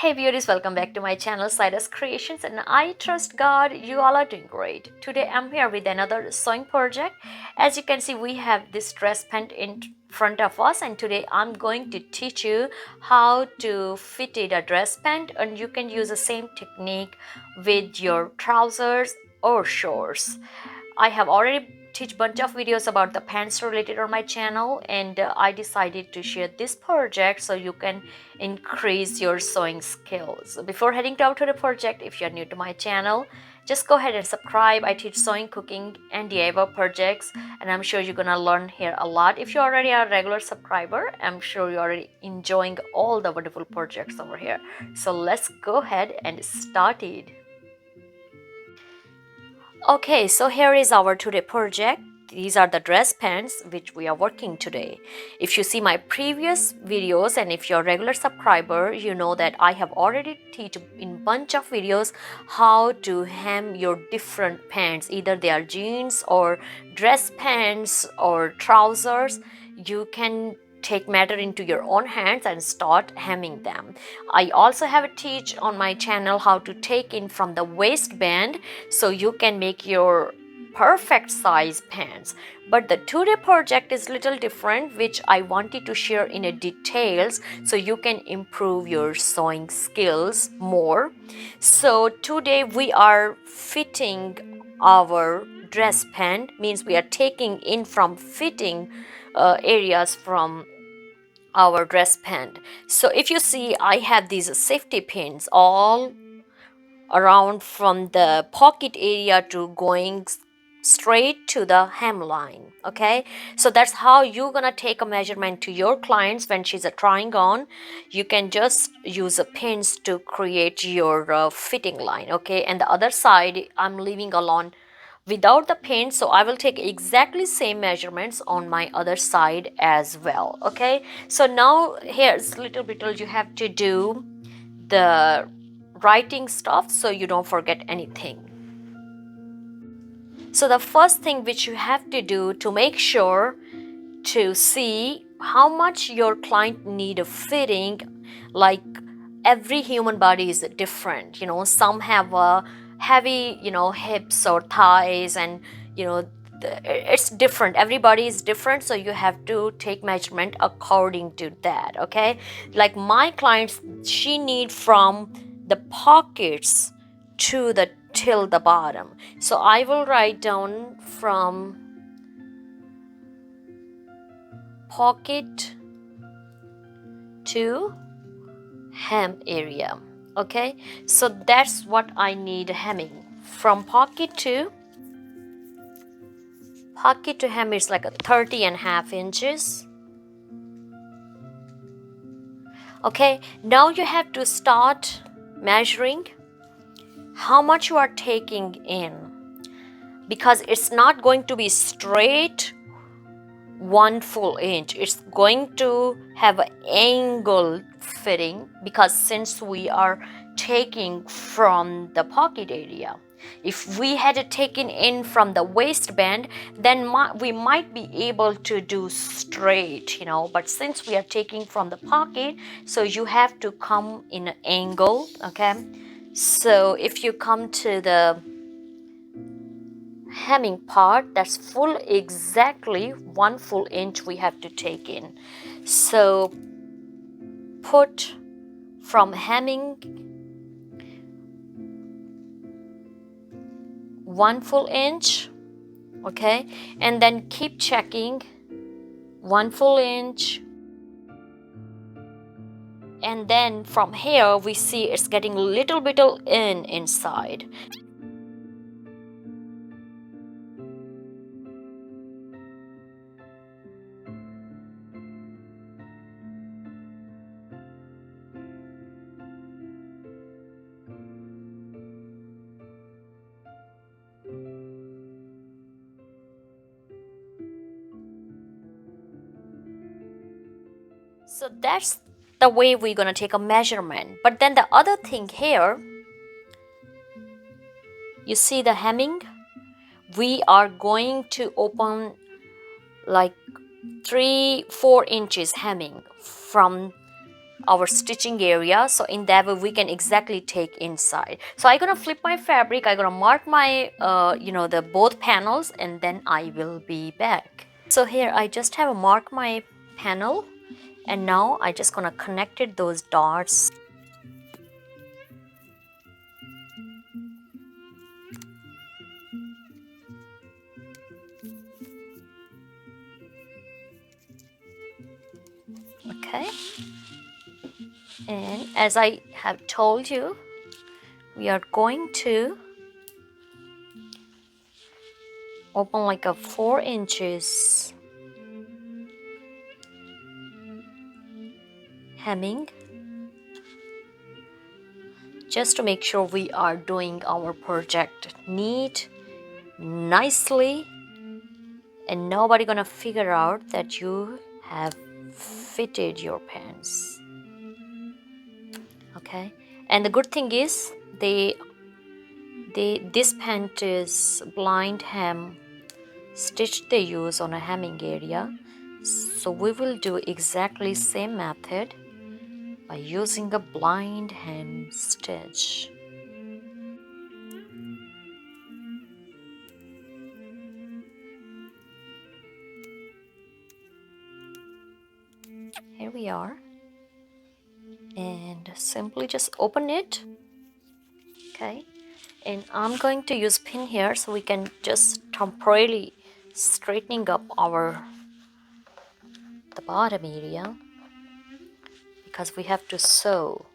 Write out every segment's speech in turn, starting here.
Hey beauties, welcome back to my channel Cyrus Creations, and I trust God you all are doing great. Today I'm here with another sewing project. As you can see, we have this dress pant in front of us, and today I'm going to teach you how to fit it a dress pant, and you can use the same technique with your trousers or shorts. I have already teach bunch of videos about the pants related on my channel, and I decided to share this project so you can increase your sewing skills. Before heading out to the project, if you're new to my channel, just go ahead and subscribe. I teach sewing, cooking, and DIY projects, and I'm sure you're gonna learn here a lot. If you already are a regular subscriber, I'm sure you're already enjoying all the wonderful projects over here. So let's go ahead and start it. Okay, so here is our today project. These are the dress pants which we are working today. If you see my previous videos and if you're a regular subscriber, you know that I have already teach in bunch of videos how to hem your different pants. Either they are jeans or dress pants or trousers. You can take matter into your own hands and start hemming them. I also have a teach on my channel how to take in from the waistband so you can make your perfect size pants. But the today project is little different, which I wanted to share in a details so you can improve your sewing skills more. So today we are fitting our dress pant, means we are taking in from fitting areas from our dress pant. So if you see, I have these safety pins all around from the pocket area to going straight to the hemline. Okay, so that's how you're gonna take a measurement to your clients when she's trying on. You can just use a pins to create your fitting line. Okay, and the other side I'm leaving alone without the pin, so I will take exactly same measurements on my other side as well. Okay, so now here's little bit you have to do the writing stuff so you don't forget anything. So the first thing which you have to do to make sure to see how much your client need a fitting, like every human body is different. Some have a heavy hips or thighs, and it's different. Everybody is different, so you have to take measurement according to that. Okay, like my clients, she need from the pockets to the till the bottom, so I will write down from pocket to hem area. Okay, so that's what I need hemming from pocket to hem is like a 30.5 inches. Okay, now you have to start measuring how much you are taking in, because it's not going to be straight 1 full inch. It's going to have an angle fitting, because since we are taking from the pocket area, if we had taken in from the waistband, then we might be able to do straight, but since we are taking from the pocket, so you have to come in an angle. Okay, so if you come to the hemming part, that's full exactly 1 full inch we have to take in. So put from hemming 1 full inch. Okay, and then keep checking 1 full inch, and then from here we see it's getting a little bit inside. So that's the way we're gonna take a measurement. But then the other thing here, you see the hemming, we are going to open like 3-4 inches hemming from our stitching area, so in that way we can exactly take inside. So I'm gonna flip my fabric, I'm gonna mark my the both panels, and then I will be back. So here I just have marked my panel, and now I just gonna connected those dots. Okay, and as I have told you, we are going to open like a 4 inches hemming, just to make sure we are doing our project neat, nicely, and nobody gonna figure out that you have fitted your pants. Okay, and the good thing is this pant is blind hem stitch they use on a hemming area, so we will do exactly same method by using a blind hem stitch. Here we are, and simply just open it. Okay, and I'm going to use pin here so we can just temporarily straightening up the bottom area, because we have to sew.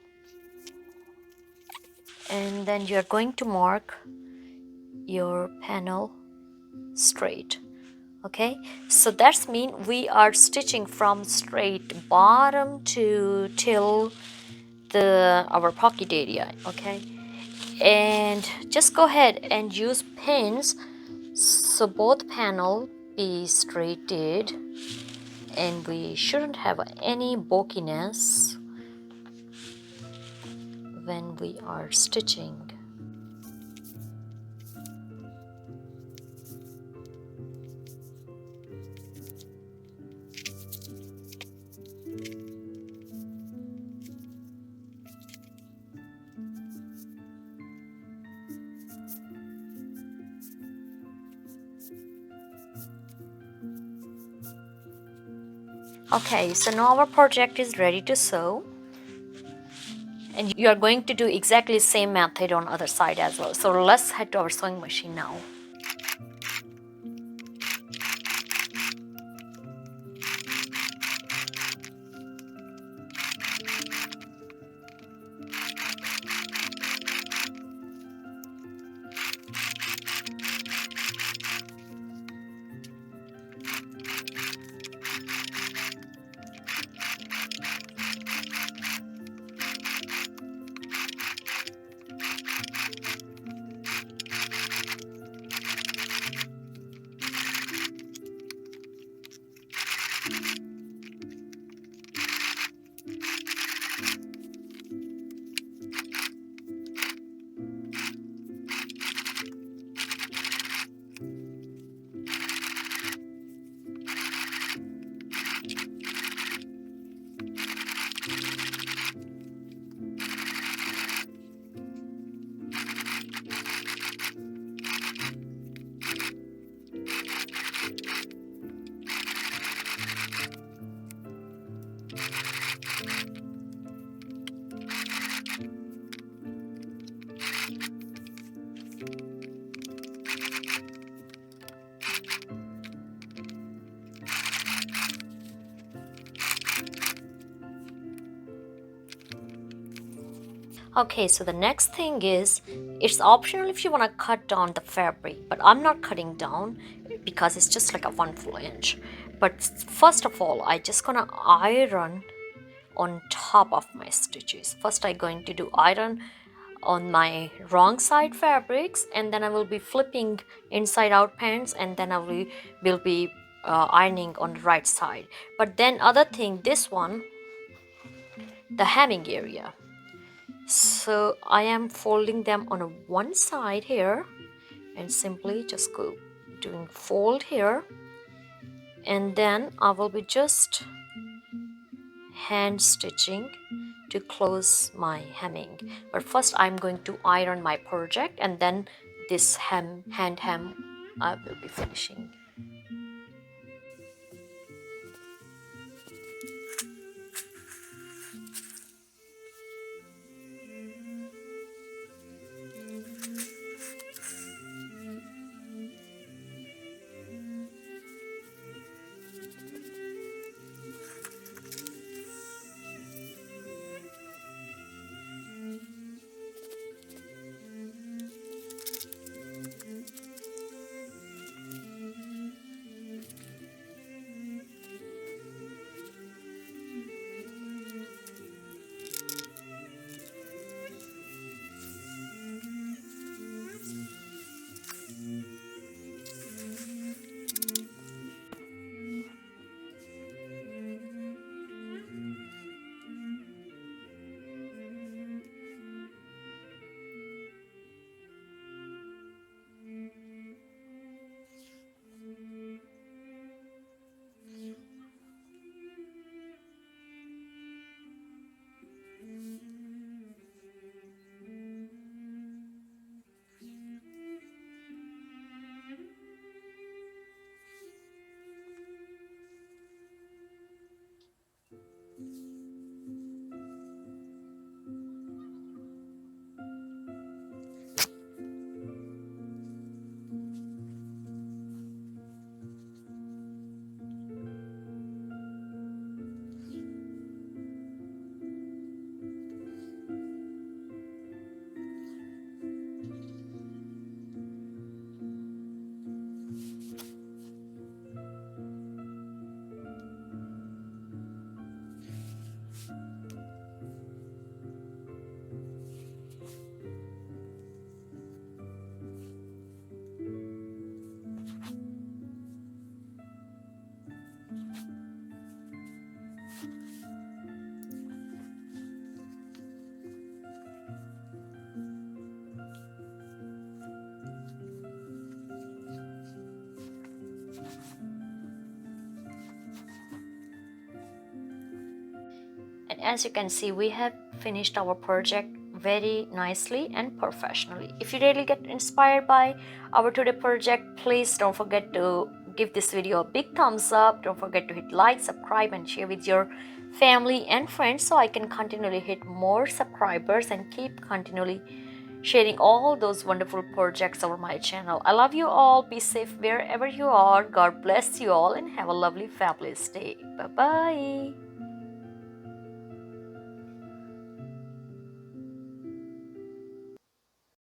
And then you're going to mark your panel straight. Okay, so that's mean we are stitching from straight bottom to till our pocket area. Okay, and just go ahead and use pins so both panel be straighted, and we shouldn't have any bulkiness when we are stitching. Okay, so now our project is ready to sew, and you are going to do exactly same method on other side as well. So let's head to our sewing machine now. Okay, so the next thing is, it's optional if you want to cut down the fabric, but I'm not cutting down because it's just like a 1 full inch. But first of all, I just gonna iron on top of my stitches. First I'm going to do iron on my wrong side fabrics, and then I will be flipping inside out pants, and then I will be ironing on the right side. But then other thing, this one, the hemming area, so I am folding them on one side here, and simply just go doing fold here, and then I will be just hand stitching to close my hemming. But first I'm going to iron my project, and then this hand hem I will be finishing. And as you can see, we have finished our project very nicely and professionally. If you really get inspired by our today project, please don't forget to give this video a big thumbs up. Don't forget to hit like, subscribe, and share with your family and friends so I can continually hit more subscribers and keep continually sharing all those wonderful projects over my channel. I love you all. Be safe wherever you are. God bless you all and have a lovely fabulous day. Bye bye.